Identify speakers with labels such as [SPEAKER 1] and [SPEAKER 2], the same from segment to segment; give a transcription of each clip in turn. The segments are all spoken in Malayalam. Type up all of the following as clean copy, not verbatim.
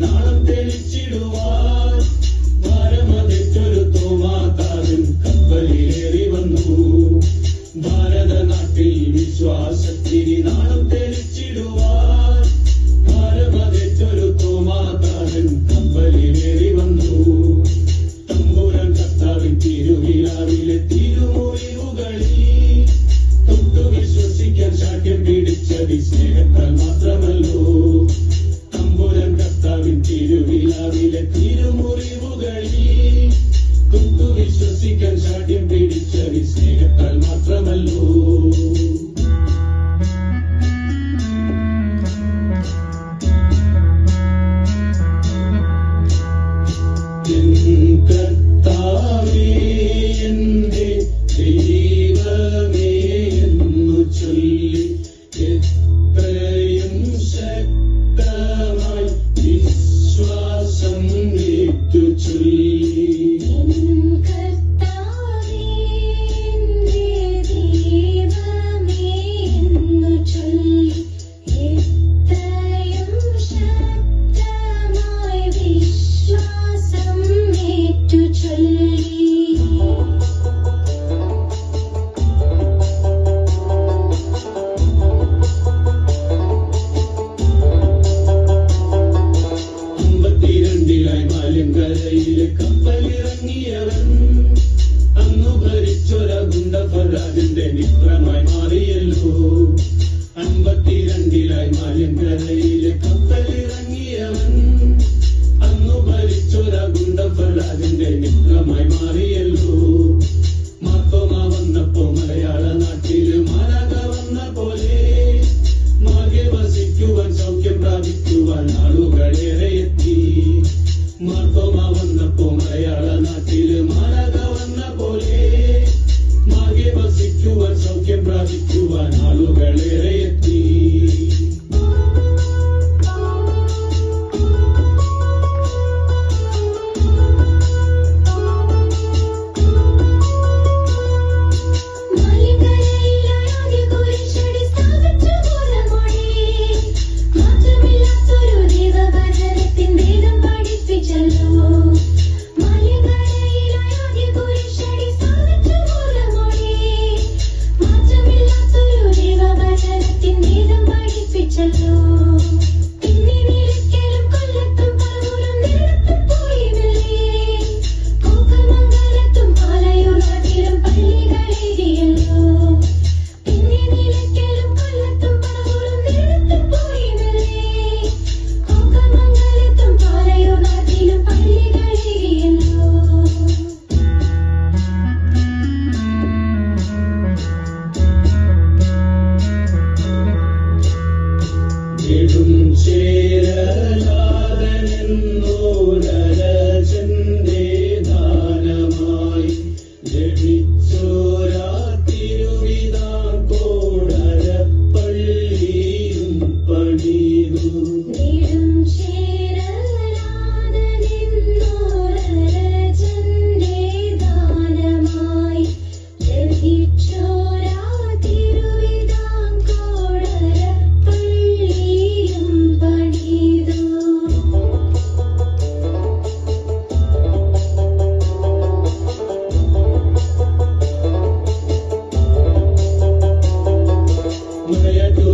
[SPEAKER 1] നാളം തെളിച്ചിടുവാൻ ഭാരമതെറ്റൊരു തോമാതാരൻ കപ്പലിലേറി വന്നു. ഭാരതനാട്ടിൽ വിശ്വാസത്തിന് നാളം തെളിച്ചിടുവാൻ ഭാരമതെറ്റൊരു തോമാതാരൻ കപ്പലിലേറി വന്നു. തമ്പുരാൻ കർത്താവിൻ തിരുവിലാവിലെ തിരുമുറിവുകളിൽ തൊട്ടു വിശ്വസിക്കാൻ ശാഠ്യം പിടിച്ചത് സ്നേഹത്താൽ മാത്രമല്ലോ. തമ്പുരാൻ കർത്താവിൻ തിരുവിലാവിലെ തിരുമുറിവുകളിൽ തൊട്ടു വിശ്വസിക്കാൻ ശാഠ്യം പിടിച്ചത് സ്നേഹത്താൽ മാത്രമല്ലോ. കർത്താവേ എന്റെ ദൈവമേ എന്നു ചൊല്ലി എത്രയും ശക്തമായി വിശ്വാസം ഏറ്റു ചൊല്ലി. കരയിലെ കപ്പലിറങ്ങിയവൻ അന്നു ഭരിച്ചൊര ഗുണ്ടഫറാജിന്റെ മിത്രമായി മാറിയല്ലോ. 52 മാലിൻകരയിലെ കപ്പലിറങ്ങിയവൻ അന്നു ഭരിച്ചൊര ഗുണ്ടഫറാജിന്റെ മിത്രമായി മാറിയല്ലോ. മാർത്തോമ വന്നപ്പോ മലയാള നാട്ടില് മാലാഖ വന്ന പോലെ മാകെ വസിക്കുവാൻ സൗഖ്യം പ്രാപിക്കുവാൻ ആളുകളേറെ എത്തി. മാർത്തോമ വന്നപ്പോ മലയാള നാട്ടില് മാലാഖ വന്ന പോലെ മാകെ വസിക്കുവാൻ സൗഖ്യം പ്രാപിക്കുവാൻ ആളുകളേറെ എത്തി. ചേരലാദനെന്നോരജന്റെ ദാനമായി ലഭിച്ചോരാ തിരുവിതാംകോടരപ്പള്ളിയും പണിതു.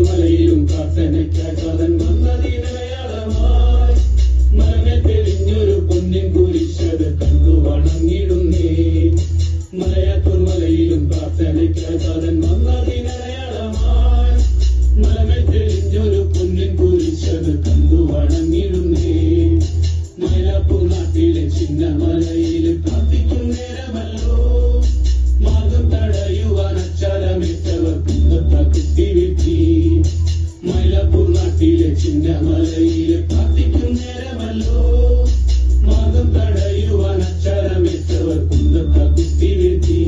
[SPEAKER 1] മലയിലും പ്രാർത്ഥനയ്ക്കാകാതൻ വന്നതിനടയാളമായി മരമേൽ തെളിഞ്ഞൊരു പൊന്നിൻ കുരിശത് കണ്ടു വണങ്ങിടുന്നേ. മലയാറ്റൂർ മലയിലും പ്രാർത്ഥനയ്ക്കാകാതൻ വന്നതിനടയാളമായി മരമേൽ തെളിഞ്ഞൊരു പൊന്നിൻ കുരിശത് കണ്ടു വണങ്ങിടുന്നേ. മൈലാപ്പൂർ നാട്ടിലെ ചിന്നമലയില് പ്രാർത്ഥിക്കും നേരമല്ലോ മാർഗം തടയുവാൻ അച്ചാരമിട്ടവർ കുന്നത്ത കുത്തിവിട്ടി. മൈലാപ്പൂർ നാട്ടിലെ ചിന്നമലയില് പ്രാർത്ഥിക്കും നേരമല്ലോ മാർഗം തടയുവാൻ അച്ചാരമിട്ടവർ കുന്നത്ത കുത്തിവിട്ടി.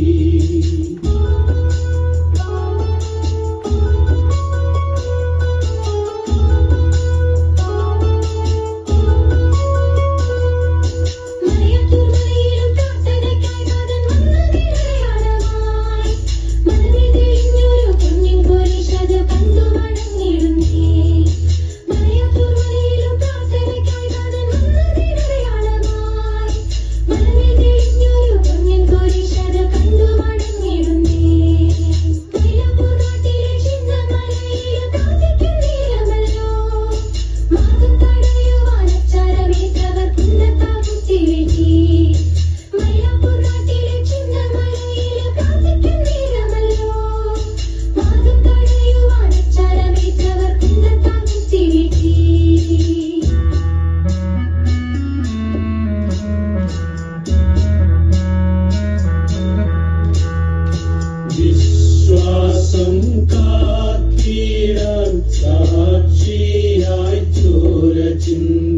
[SPEAKER 1] വിശ്വാസം കാത്തിടാൻ സാക്ഷിയായി ചോര ചിന്ത